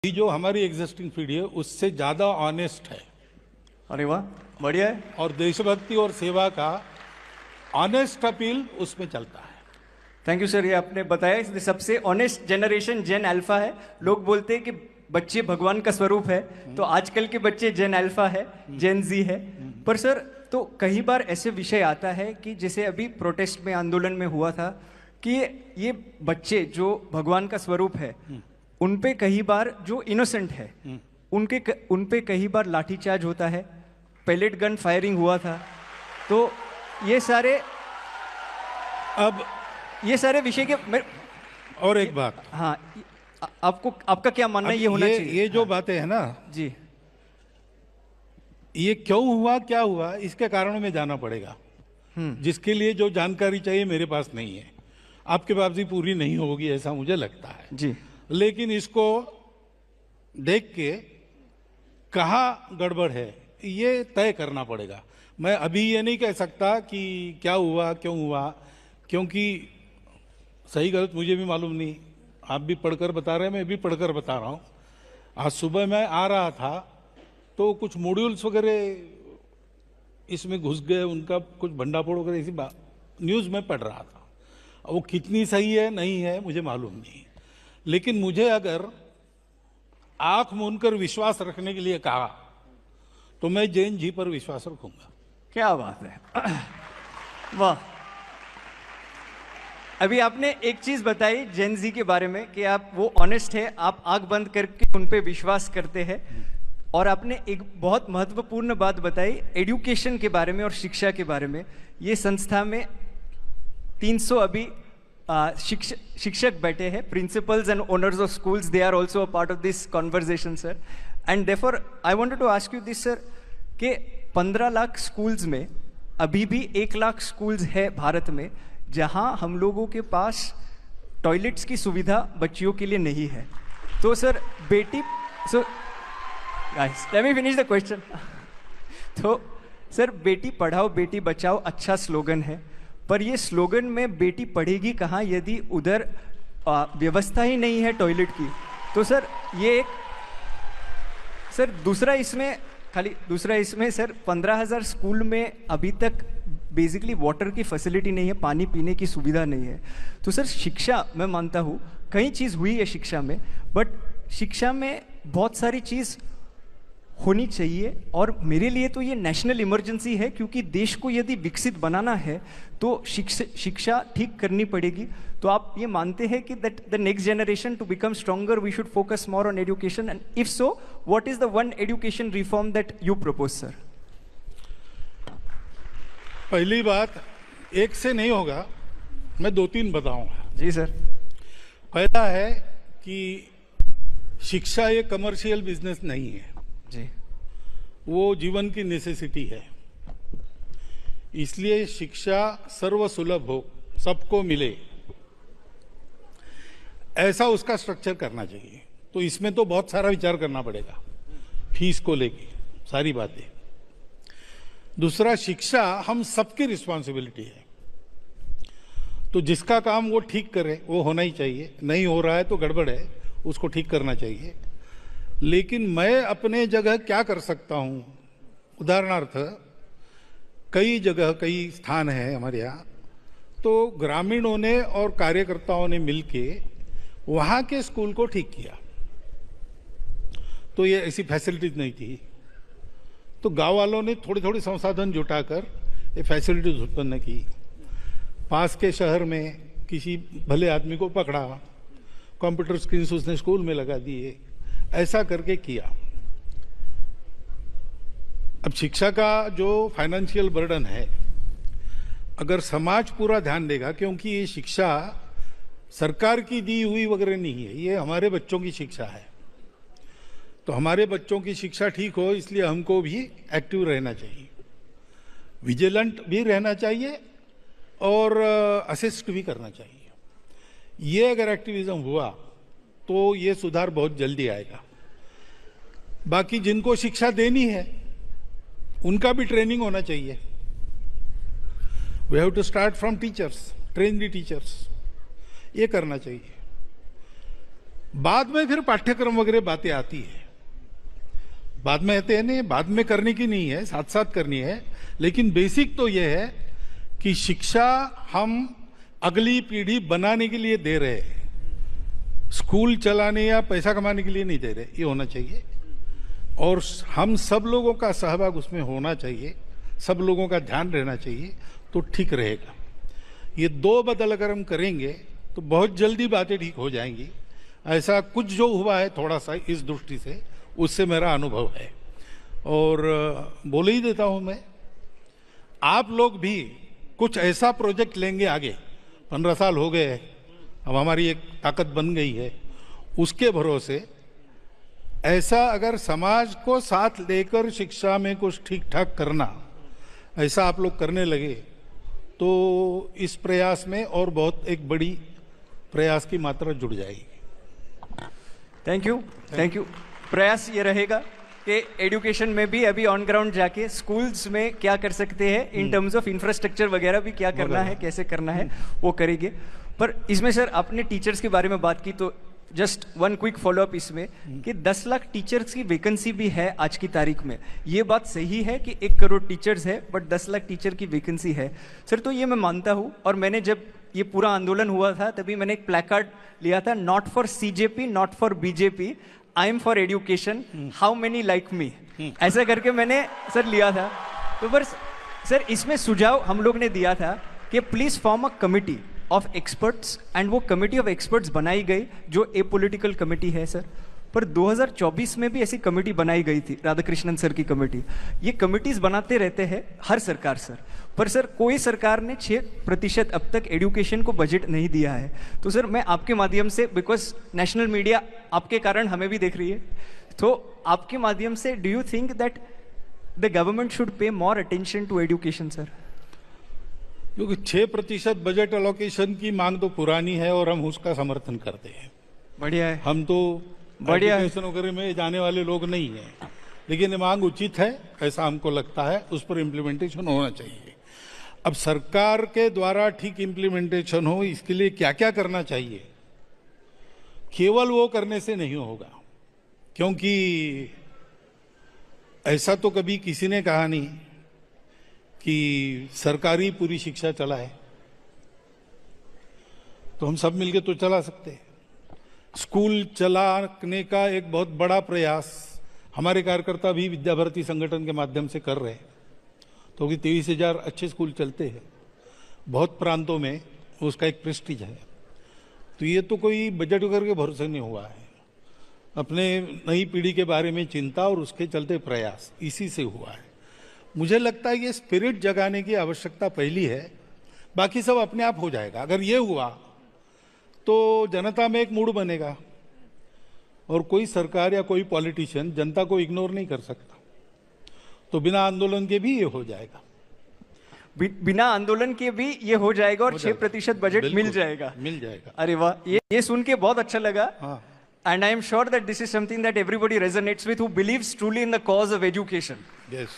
ये जो हमारी एग्जिस्टिंग पीढ़ी है उससे ज़्यादा ऑनेस्ट है। अरे वाह, बढ़िया है। और देशभक्ति और सेवा का ऑनेस्ट अपील उसमें चलता है। थैंक यू सर, ये आपने बताया इसलिए सबसे ऑनेस्ट जनरेशन जेन अल्फा है। लोग बोलते हैं कि बच्चे भगवान का स्वरूप है, तो आजकल के बच्चे जेन अल्फा है, जेन जी है। पर सर, तो कई बार ऐसे विषय आता है कि जैसे अभी प्रोटेस्ट में, आंदोलन में हुआ था कि ये बच्चे जो भगवान का स्वरूप है उन पे कई बार, जो इनोसेंट है उन पे कई बार लाठीचार्ज होता है, पेलेट गन फायरिंग हुआ था। तो ये सारे विषय के और एक बात, हाँ, आपका क्या मानना है, ये होना चाहिए? ये जो बातें हैं ना जी, ये क्यों हुआ, क्या हुआ, इसके कारणों में जाना पड़ेगा, जिसके लिए जो जानकारी चाहिए मेरे पास नहीं है। आपके पास भी पूरी नहीं होगी ऐसा मुझे लगता है जी। लेकिन इसको देख के कहाँ गड़बड़ है ये तय करना पड़ेगा। मैं अभी ये नहीं कह सकता कि क्या हुआ, क्यों हुआ, क्योंकि सही गलत मुझे भी मालूम नहीं। आप भी पढ़कर बता रहे हैं, मैं भी पढ़कर बता रहा हूँ। आज सुबह मैं आ रहा था तो कुछ मॉड्यूल्स वगैरह इसमें घुस गए, उनका कुछ भंडाफोड़ वगैरह इसी बात न्यूज़ में पढ़ रहा था। वो कितनी सही है नहीं है मुझे मालूम नहीं, लेकिन मुझे अगर आंख मूंदकर विश्वास रखने के लिए कहा तो मैं जैन जी पर विश्वास रखूंगा। क्या बात है, वाह। अभी आपने एक चीज बताई जैन जी के बारे में कि आप वो ऑनेस्ट है, आप आंख बंद करके उन पे विश्वास करते हैं। और आपने एक बहुत महत्वपूर्ण बात बताई एजुकेशन के बारे में और शिक्षा के बारे में। ये संस्था में 300 अभी शिक्षक बैठे हैं, principals and owners of schools, they are also a part of this conversation sir. And therefore I wanted to ask you this sir कि 15 लाख स्कूल्स में अभी भी 1 लाख स्कूल्स है भारत में जहां हम लोगों के पास टॉयलेट्स की सुविधा बच्चियों के लिए नहीं है। तो sir guys let me finish the question. तो सर, बेटी पढ़ाओ बेटी बचाओ अच्छा स्लोगन है, पर ये स्लोगन में बेटी पढ़ेगी कहाँ यदि उधर व्यवस्था ही नहीं है टॉयलेट की। तो सर ये एक सर दूसरा इसमें सर 15,000 स्कूल में अभी तक बेसिकली वाटर की फैसिलिटी नहीं है, पानी पीने की सुविधा नहीं है। तो सर शिक्षा, मैं मानता हूँ कई चीज़ हुई है शिक्षा में, बट शिक्षा में बहुत सारी चीज़ होनी चाहिए। और मेरे लिए तो ये नेशनल इमरजेंसी है, क्योंकि देश को यदि विकसित बनाना है तो शिक्षा ठीक करनी पड़ेगी। तो आप ये मानते हैं कि that the next generation to become stronger we should focus more on education, and if so what is the one education reform that you propose sir? पहली बात, एक से नहीं होगा, मैं 2-3 बताऊंगा। जी सर। पहला है कि शिक्षा ये कमर्शियल बिजनेस नहीं है जी, वो जीवन की नेसेसिटी है। इसलिए शिक्षा सर्वसुलभ हो, सबको मिले, ऐसा उसका स्ट्रक्चर करना चाहिए। तो इसमें तो बहुत सारा विचार करना पड़ेगा, फीस को लेके सारी बातें। दूसरा, शिक्षा हम सबकी रिस्पॉन्सिबिलिटी है, तो जिसका काम वो ठीक करे वो होना ही चाहिए। नहीं हो रहा है तो गड़बड़ है, उसको ठीक करना चाहिए। लेकिन मैं अपने जगह क्या कर सकता हूँ, उदाहरणार्थ कई जगह, कई स्थान है हमारे यहाँ, तो ग्रामीणों ने और कार्यकर्ताओं ने मिलके वहाँ के स्कूल को ठीक किया। तो ये ऐसी फैसिलिटीज नहीं थी, तो गांव वालों ने थोड़ी थोड़ी संसाधन जुटाकर ये फैसिलिटीज उत्पन्न की। पास के शहर में किसी भले आदमी को पकड़ा, कंप्यूटर स्क्रीन उसने स्कूल में लगा दिए, ऐसा करके किया। अब शिक्षा का जो फाइनेंशियल बर्डन है, अगर समाज पूरा ध्यान देगा, क्योंकि ये शिक्षा सरकार की दी हुई वगैरह नहीं है, ये हमारे बच्चों की शिक्षा है। तो हमारे बच्चों की शिक्षा ठीक हो, इसलिए हमको भी एक्टिव रहना चाहिए, विजिलेंट भी रहना चाहिए और असिस्ट भी करना चाहिए। ये अगर एक्टिविज्म हुआ तो ये सुधार बहुत जल्दी आएगा। बाकी जिनको शिक्षा देनी है उनका भी ट्रेनिंग होना चाहिए। We have to start from teachers, train the teachers, ये करना चाहिए। बाद में फिर पाठ्यक्रम वगैरह बातें आती है, बाद में आते हैं, नहीं बाद में करने की नहीं है, साथ साथ करनी है। लेकिन बेसिक तो यह है कि शिक्षा हम अगली पीढ़ी बनाने के लिए दे रहे हैं, स्कूल चलाने या पैसा कमाने के लिए नहीं दे रहे। ये होना चाहिए और हम सब लोगों का सहभाग उसमें होना चाहिए, सब लोगों का ध्यान रहना चाहिए, तो ठीक रहेगा। ये दो बदल अगर हम करेंगे तो बहुत जल्दी बातें ठीक हो जाएंगी। ऐसा कुछ जो हुआ है थोड़ा सा इस दृष्टि से, उससे मेरा अनुभव है। और बोल ही देता हूं मैं, आप लोग भी कुछ ऐसा प्रोजेक्ट लेंगे आगे, 15 साल हो गए हैं, अब हमारी एक ताकत बन गई है, उसके भरोसे ऐसा अगर समाज को साथ लेकर शिक्षा में कुछ ठीक ठाक करना, ऐसा आप लोग करने लगे तो इस प्रयास में और बहुत एक बड़ी प्रयास की मात्रा जुड़ जाएगी। Thank you. प्रयास ये रहेगा कि एजुकेशन में भी अभी ऑन ग्राउंड जाके स्कूल्स में क्या कर सकते हैं इन टर्म्स ऑफ इंफ्रास्ट्रक्चर वगैरह भी क्या करना है, कैसे करना है, वो करेंगे। पर इसमें सर आपने टीचर्स के बारे में बात की, तो जस्ट वन क्विक फॉलोअप इसमें कि 10 लाख टीचर्स की वैकेंसी भी है आज की तारीख में। ये बात सही है कि 1 करोड़ टीचर्स है बट 10 लाख टीचर की वैकेंसी है सर? तो ये मैं मानता हूँ, और मैंने जब ये पूरा आंदोलन हुआ था तभी मैंने एक प्लैकार्ड लिया था, not for CJP, not for BJP, I am for education, how many like me, ऐसा करके मैंने सर लिया था। तो बस सर इसमें सुझाव हम लोग ने दिया था कि please form a committee of experts, and वो कमिटी ऑफ एक्सपर्ट्स बनाई गई जो ए पॉलिटिकल कमिटी है सर। पर 2024 में भी ऐसी कमिटी बनाई गई थी, राधाकृष्णन सर की कमिटी। ये कमिटीज बनाते रहते हैं हर सरकार सर, पर सर कोई सरकार ने 6% अब तक एजुकेशन को बजट नहीं दिया है। तो सर मैं आपके माध्यम से, बिकॉज नेशनल मीडिया आपके कारण हमें भी देख रही है, तो आपके माध्यम से do you think that the government should pay more attention to education sir? क्योंकि 6% बजट एलोकेशन की मांग तो पुरानी है और हम उसका समर्थन करते हैं। बढ़िया है, हम तो बढ़िया है। एजुकेशन वगैरह में जाने वाले लोग नहीं हैं, लेकिन ये मांग उचित है, ऐसा हमको लगता है, उस पर इम्प्लीमेंटेशन होना चाहिए। अब सरकार के द्वारा ठीक इम्प्लीमेंटेशन हो, इसके लिए क्या क्या करना चाहिए, केवल वो करने से नहीं होगा। क्योंकि ऐसा तो कभी किसी ने कहा नहीं कि सरकारी पूरी शिक्षा चलाए, तो हम सब मिलके तो चला सकते हैं। स्कूल चलाने का एक बहुत बड़ा प्रयास हमारे कार्यकर्ता भी विद्या भारती संगठन के माध्यम से कर रहे हैं, तो 23,000 अच्छे स्कूल चलते हैं, बहुत प्रांतों में उसका एक प्रेस्टीज है। तो ये तो कोई बजट वगैरह के भरोसे नहीं हुआ है, अपने नई पीढ़ी के बारे में चिंता और उसके चलते प्रयास, इसी से हुआ है। मुझे लगता है ये स्पिरिट जगाने की आवश्यकता पहली है, बाकी सब अपने आप हो जाएगा। अगर ये हुआ तो जनता में एक मूड बनेगा, और कोई सरकार या कोई पॉलिटिशियन जनता को इग्नोर नहीं कर सकता, तो बिना आंदोलन के भी ये हो जाएगा। बिना आंदोलन के भी ये हो जाएगा और 6% बजट मिल जाएगा। अरे वाह, ये सुन के बहुत अच्छा लगा। हाँ। And I am sure that this is something that everybody resonates with who believes truly in the cause of education. Yes.